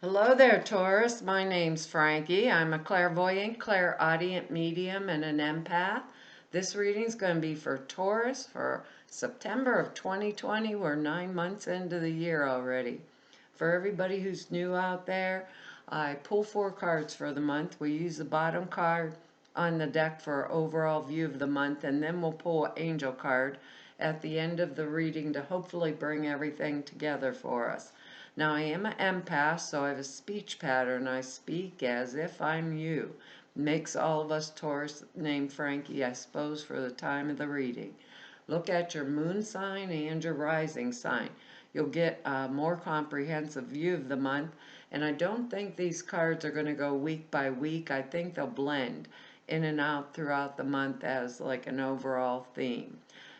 Hello there, Taurus. My name's Frankie. I'm a clairvoyant, clairaudient medium, and an empath. This reading is going to be for Taurus for September of 2020. We're 9 months into the year already. For everybody who's new out there, I pull 4 cards for the month. We use the bottom card on the deck for an overall view of the month, and then we'll pull an angel card at the end of the reading to hopefully bring everything together for us. Now, I am an empath, so I have a speech pattern. I speak as if I'm you. Makes all of us Taurus named Frankie, I suppose, for the time of the reading. Look at your moon sign and your rising sign. You'll get a more comprehensive view of the month. And I don't think these cards are going to go week by week. I think they'll blend in and out throughout the month as like an overall theme.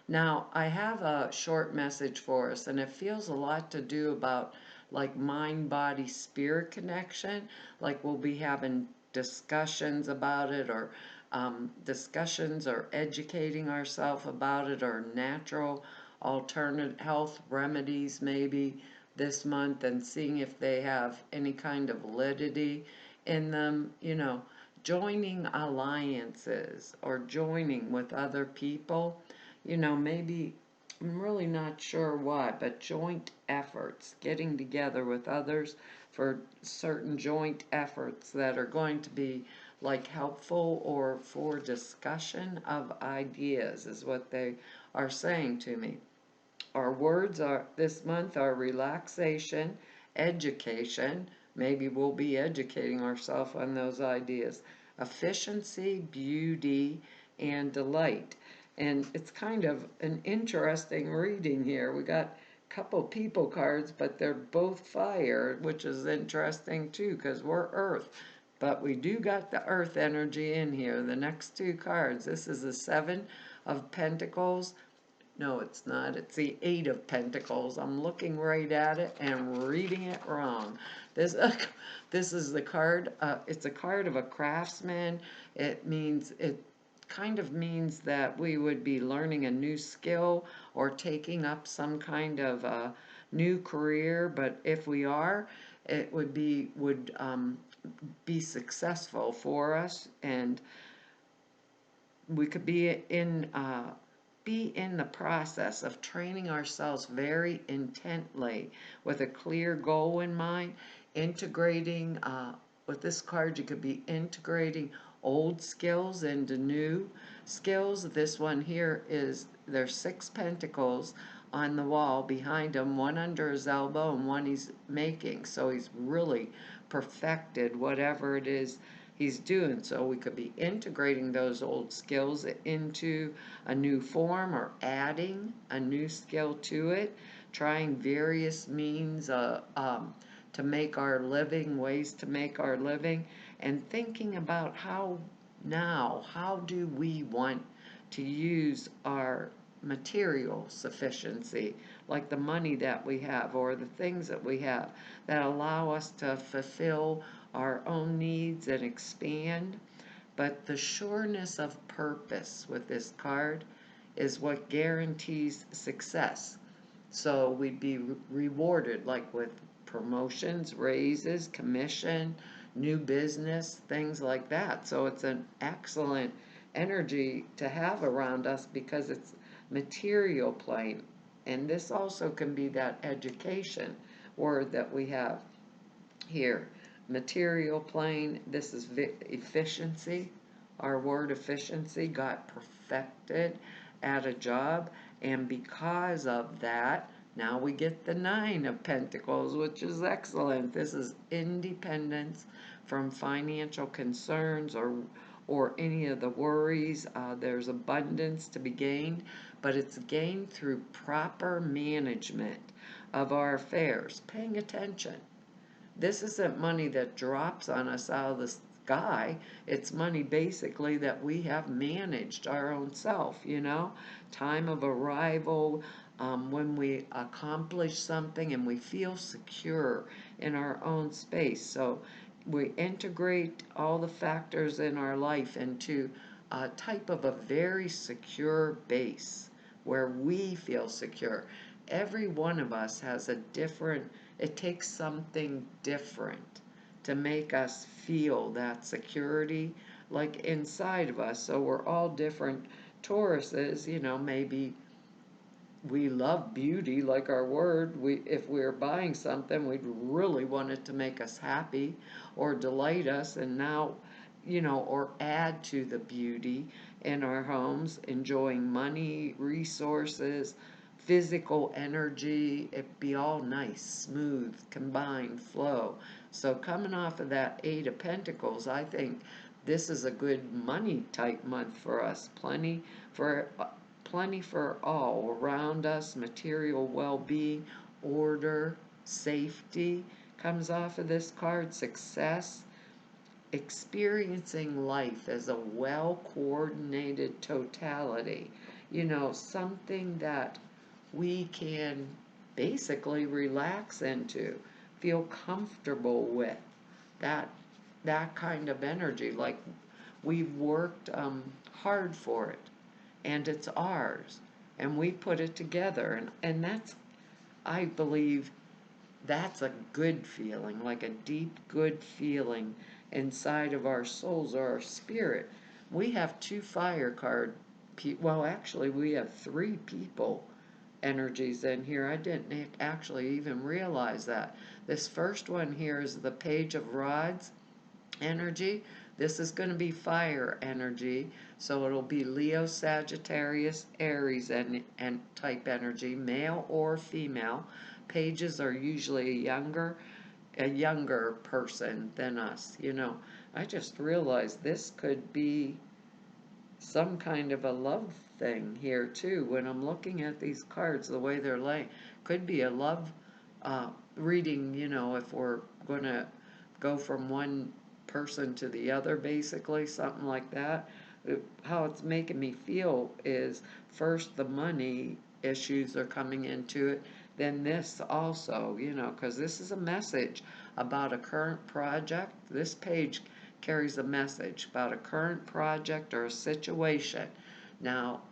Now, I have a short message for us, and it feels a lot to do about like mind, body, spirit connection. Like we'll be having discussions about it, or discussions or educating ourselves about it, or natural alternate health remedies maybe this month, and seeing if they have any kind of validity in them, joining alliances or joining with other people, maybe I'm really not sure why, but joint efforts, getting together with others for certain joint efforts that are going to be like helpful or for discussion of ideas is what they are saying to me. Our words are this month are relaxation, education, maybe we'll be educating ourselves on those ideas, efficiency, beauty, and delight. And it's kind of an interesting reading here. We got a couple people cards, but they're both fire, which is interesting too, because we're earth. But we do got the earth energy in here. The next 2 cards, this is the Seven of Pentacles. No, it's not. It's the Eight of Pentacles. I'm looking right at it and reading it wrong. This, this is the card. It's a card of a craftsman. It kind of means that we would be learning a new skill or taking up some kind of new career. But if we are, it would be successful for us, and we could be in the process of training ourselves very intently with a clear goal in mind, integrating, with this card, you could be integrating old skills into new skills. This one here is, there's 6 pentacles on the wall behind him, one under his elbow and one he's making. So he's really perfected whatever it is he's doing. So we could be integrating those old skills into a new form or adding a new skill to it, trying various means to make our living, ways to make our living, and thinking about how do we want to use our material sufficiency, like the money that we have or the things that we have that allow us to fulfill our own needs and expand. But the sureness of purpose with this card is what guarantees success. So we'd be rewarded like with promotions, raises, commission, new business, things like that. So it's an excellent energy to have around us because it's material plane. And this also can be that education word that we have here. Material plane, this is efficiency. Our word efficiency got perfected at a job, and because of that, now we get the Nine of Pentacles, which is excellent. This is independence from financial concerns or any of the worries. There's abundance to be gained, but it's gained through proper management of our affairs, paying attention. This isn't money that drops on us out of the sky. It's money basically that we have managed our own self, time of arrival, when we accomplish something and we feel secure in our own space. So we integrate all the factors in our life into a type of a very secure base where we feel secure. Every one of us has a different It takes something different to make us feel that security like inside of us. So we're all different Tauruses, maybe we love beauty like our word. If we're buying something, we'd really want it to make us happy or delight us, and now, or add to the beauty in our homes, enjoying money, resources, physical energy. It'd be all nice, smooth, combined flow. So coming off of that Eight of Pentacles, I think this is a good money type month for us. For plenty for all around us, material well-being, order, safety comes off of this card, success, experiencing life as a well-coordinated totality, something that we can basically relax into, feel comfortable with, that that kind of energy, like we've worked hard for it and it's ours and we put it together, and that's, I believe, that's a good feeling, like a deep good feeling inside of our souls or our spirit. We have two fire card well, actually we have three people energies in here. I didn't actually even realize that. This first one here is the Page of Rods energy. This is going to be fire energy, so it'll be Leo, Sagittarius, Aries, and type energy, male or female. Pages are usually a younger person than us. I just realized this could be some kind of a love thing here too. When I'm looking at these cards, the way they're laying, could be a love uh, reading. If we're gonna go from one person to the other, basically something like that. How it's making me feel is, first the money issues are coming into it, then this also, because this is a message about a current project. This page carries a message about a current project or a situation. Now,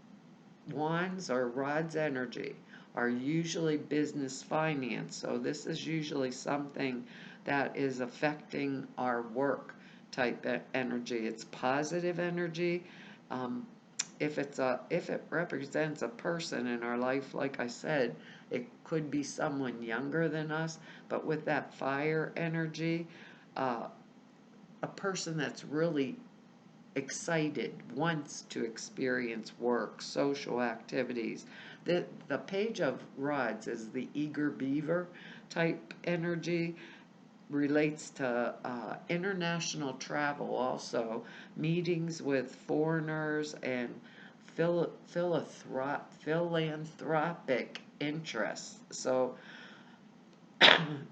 wands or rods energy are usually business finance, so this is usually something that is affecting our work type energy. It's positive energy. Um, if it represents a person in our life, like I said, it could be someone younger than us, but with that fire energy, uh, a person that's really excited, wants to experience work, social activities. The Page of Rods is the eager beaver type energy, relates to international travel also, meetings with foreigners, and philanthropic interests. So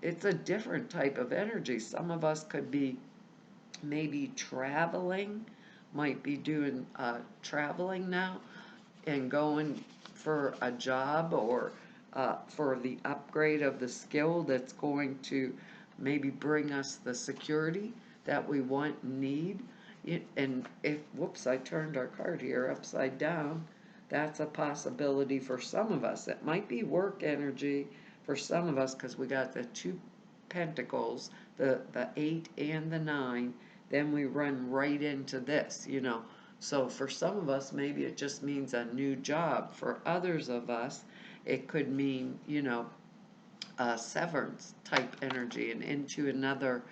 it's a different type of energy. Some of us could be maybe traveling, might be doing traveling now and going for a job, or for the upgrade of the skill that's going to maybe bring us the security that we want and need. And if, whoops, I turned our card here upside down, that's a possibility for some of us. It might be work energy for some of us because we got the two pentacles, the 8 and the 9, then we run right into this. So for some of us, maybe it just means a new job. For others of us, it could mean, severance type energy and into another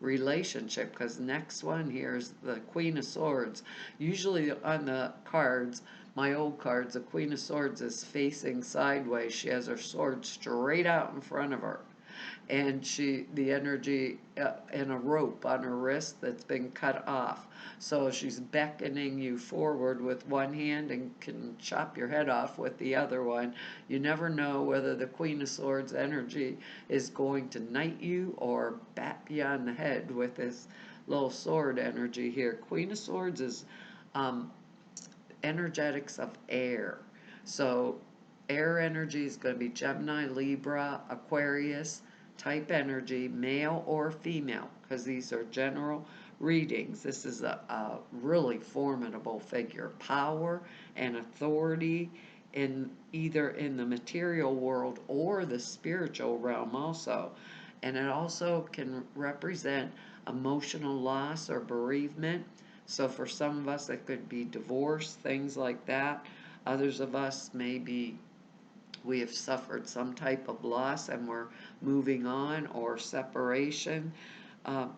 relationship. Because next one here is the Queen of Swords. Usually on the cards, my old cards, the Queen of Swords is facing sideways. She has her sword straight out in front of her, and the energy and a rope on her wrist that's been cut off. So she's beckoning you forward with one hand and can chop your head off with the other one. You never know whether the Queen of Swords energy is going to knight you or bat you on the head with this little sword energy here. Queen of Swords is um, energetics of air. So air energy is going to be Gemini, Libra, Aquarius type energy, male or female, because these are general readings. This is a really formidable figure. Power and authority in either in the material world or the spiritual realm also. And it also can represent emotional loss or bereavement. So for some of us, it could be divorce, things like that. Others of us, maybe we have suffered some type of loss and we're moving on, or separation. Um,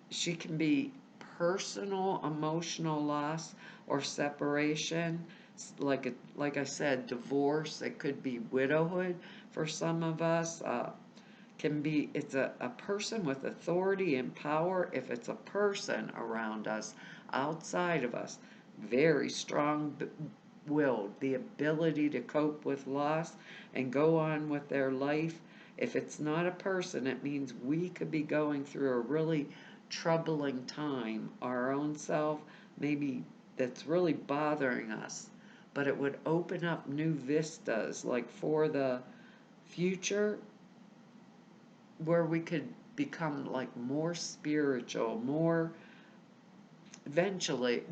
she can be personal emotional loss or separation, like I said, divorce. It could be widowhood for some of us. Can be, it's a person with authority and power. If it's a person around us, outside of us, very strong willed, the ability to cope with loss and go on with their life. If it's not a person, it means we could be going through a really troubling time, our own self, maybe, that's really bothering us. But it would open up new vistas, like for the future, where we could become like more spiritual, more eventually,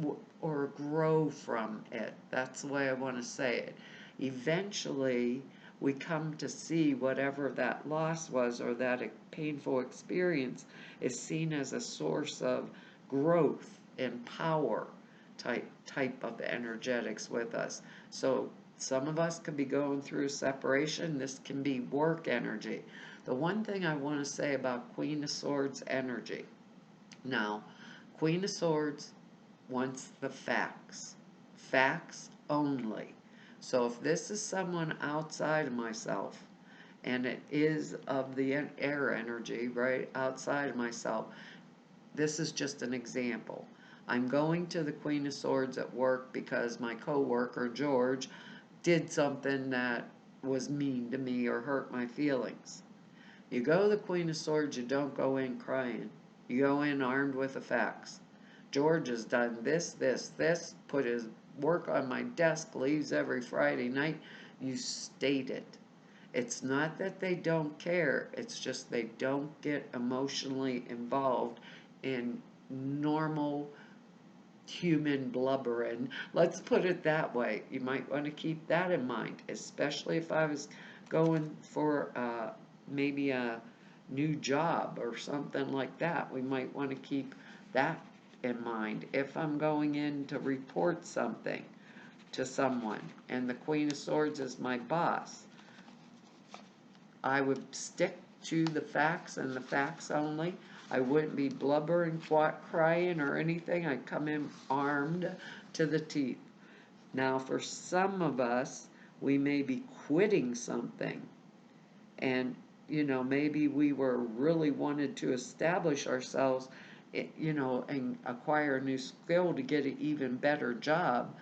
or grow from it. That's the way I want to say it. Eventually, we come to see whatever that loss was, or that painful experience, is seen as a source of growth and power type of energetics with us. So some of us could be going through separation. This can be work energy. The one thing I want to say about Queen of Swords energy. Now, Queen of Swords wants the facts. Facts only. So if this is someone outside of myself, and it is of the air energy, right, outside of myself, this is just an example. I'm going to the Queen of Swords at work because my coworker, George, did something that was mean to me or hurt my feelings. You go to the Queen of Swords, you don't go in crying. You go in armed with the facts. George has done this, this, this, put his work on my desk, leaves every Friday night. You state it. It's not that they don't care, it's just they don't get emotionally involved in normal human blubbering. Let's put it that way. You might want to keep that in mind, especially if I was going for maybe a new job or something like that. We might want to keep that in mind. If I'm going in to report something to someone and the Queen of Swords is my boss, I would stick to the facts and the facts only. I wouldn't be blubbering, crying, or anything. I'd come in armed to the teeth. Now, for some of us, we may be quitting something, and maybe we were really wanted to establish ourselves, and acquire a new skill to get an even better job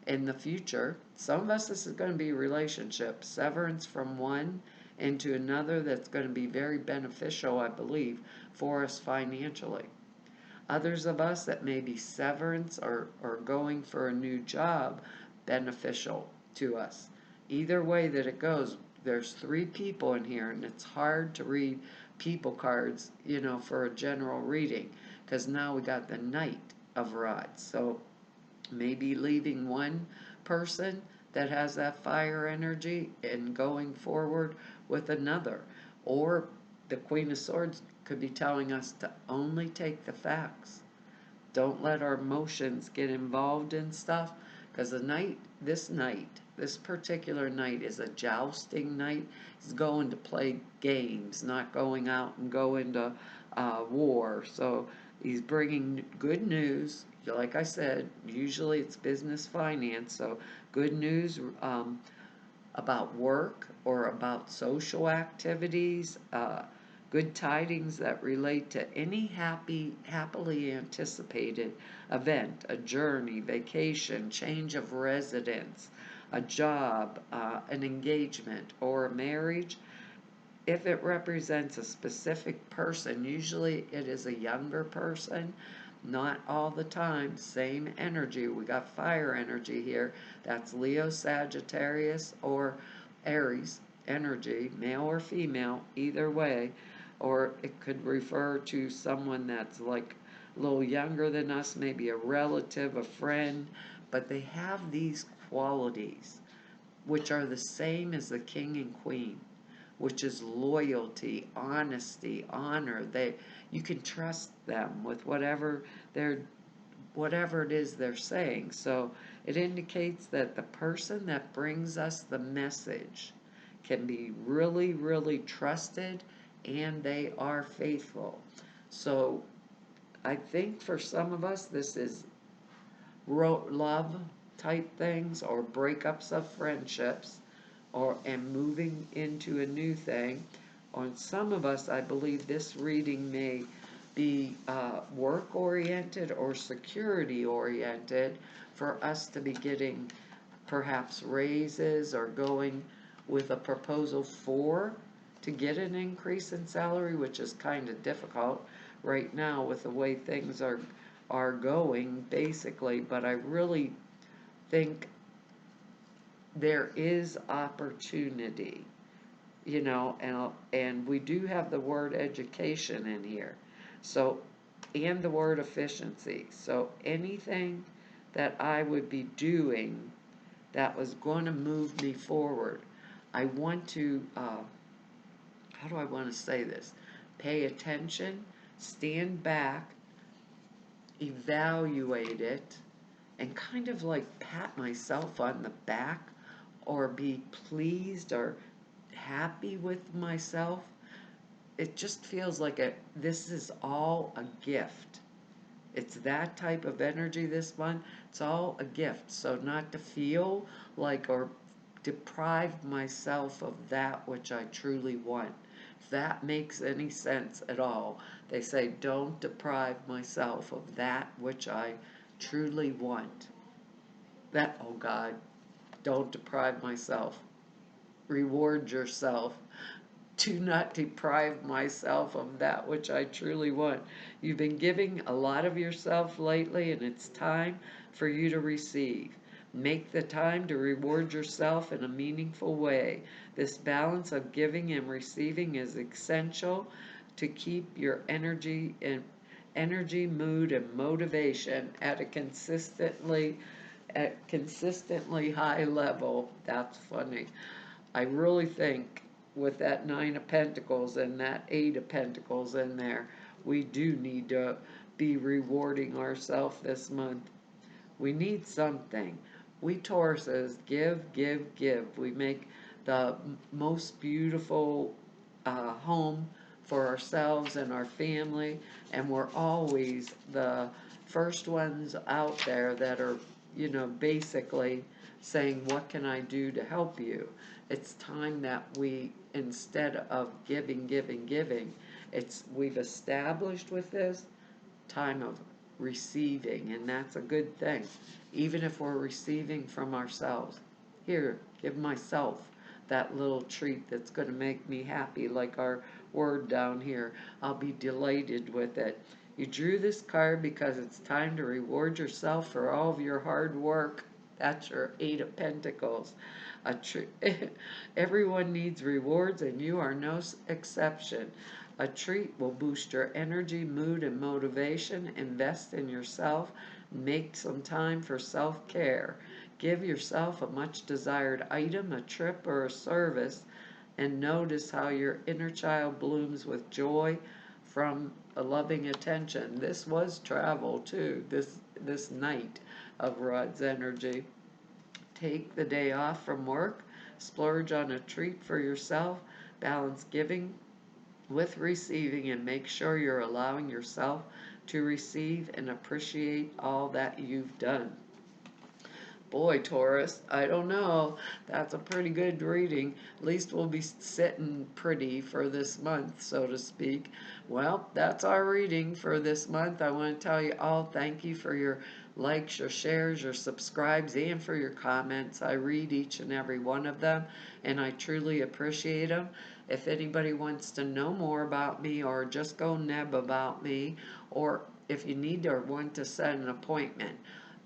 in the future. Some of us, this is going to be relationship severance from one into another, that's going to be very beneficial, I believe, for us financially. Others of us, that may be severance or going for a new job, beneficial to us. Either way that it goes, there's three people in here, and it's hard to read people cards, for a general reading, because now we got the Knight of Rods. So maybe leaving one person that has that fire energy and going forward with another. Or the Queen of Swords could be telling us to only take the facts. Don't let our emotions get involved in stuff, because this particular knight is a jousting knight. He's going to play games, not going out and go into war. So he's bringing good news. Like I said, usually it's business, finance. So good news about work or about social activities, good tidings that relate to any happily anticipated event, a journey, vacation, change of residence, a job, an engagement, or a marriage. If it represents a specific person, usually it is a younger person. Not all the time, same energy. We got fire energy here. That's Leo, Sagittarius, or Aries energy, male or female, either way. Or it could refer to someone that's like a little younger than us, maybe a relative, a friend, but they have these qualities, which are the same as the king and queen. which is loyalty, honesty, honor. You can trust them with whatever it is they're saying. So it indicates that the person that brings us the message can be really, really trusted, and they are faithful. So I think for some of us, this is love type things, or breakups of friendships, and moving into a new thing. On some of us, I believe this reading may be work oriented or security oriented, for us to be getting perhaps raises, or going with a proposal to get an increase in salary, which is kind of difficult right now with the way things are going, basically. But I really think there is opportunity, and we do have the word education in here, so, and the word efficiency. So anything that I would be doing that was going to move me forward, I want to, how do I want to say this? Pay attention, stand back, evaluate it, and kind of like pat myself on the back, or be pleased or happy with myself. It just feels like this is all a gift. It's that type of energy this month. It's all a gift. So not to feel like, or deprive myself of that which I truly want. If that makes any sense at all. They say, don't deprive myself of that which I truly want. Oh God, don't deprive myself. Reward yourself. Do not deprive myself of that which I truly want. You've been giving a lot of yourself lately, and it's time for you to receive. Make the time to reward yourself in a meaningful way. This balance of giving and receiving is essential to keep your energy, mood, and motivation at a consistently high level. That's funny. I really think with that Nine of Pentacles and that Eight of Pentacles in there, we do need to be rewarding ourselves this month. We need something. We Tauruses give, give, give. We make the most beautiful home for ourselves and our family, and we're always the first ones out there that are, basically saying, what can I do to help you? It's time that we, instead of giving, we've established with this time of receiving, and that's a good thing. Even if we're receiving from ourselves. Here, give myself that little treat that's going to make me happy, like our word down here. I'll be delighted with it. You drew this card because it's time to reward yourself for all of your hard work. That's your Eight of Pentacles. Everyone needs rewards, and you are no exception. A treat will boost your energy, mood, and motivation. Invest in yourself. Make some time for self-care. Give yourself a much-desired item, a trip, or a service, and notice how your inner child blooms with joy from a loving attention. This was travel, too, this night of Rod's energy. Take the day off from work. Splurge on a treat for yourself. Balance giving with receiving, and make sure you're allowing yourself to receive and appreciate all that you've done. Boy, Taurus, I don't know. That's a pretty good reading. At least we'll be sitting pretty for this month, so to speak. Well, that's our reading for this month. I want to tell you all thank you for your likes, your shares, your subscribes, and for your comments. I read each and every one of them, and I truly appreciate them. If anybody wants to know more about me, or just go neb about me, or if you need or want to set an appointment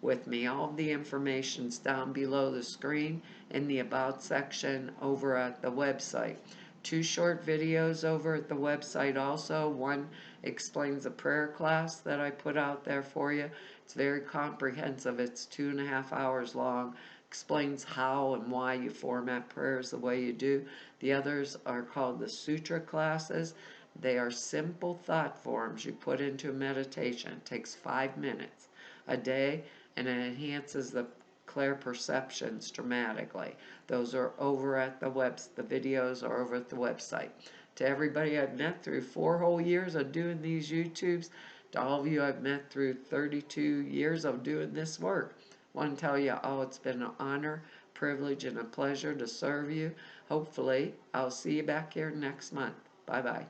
with me, all the information's down below the screen in the About section over at the website. 2 short videos over at the website also. One explains a prayer class that I put out there for you. It's very comprehensive. It's 2.5 hours long. explains how and why you format prayers the way you do. The others are called the Sutra classes. They are simple thought forms you put into meditation. It takes 5 minutes a day, and it enhances the clear perceptions dramatically. Those are over at the the videos are over at the website. To everybody I've met through 4 whole years of doing these YouTubes, to all of you I've met through 32 years of doing this work, I want to tell you, it's been an honor, privilege, and a pleasure to serve you. Hopefully, I'll see you back here next month. Bye-bye.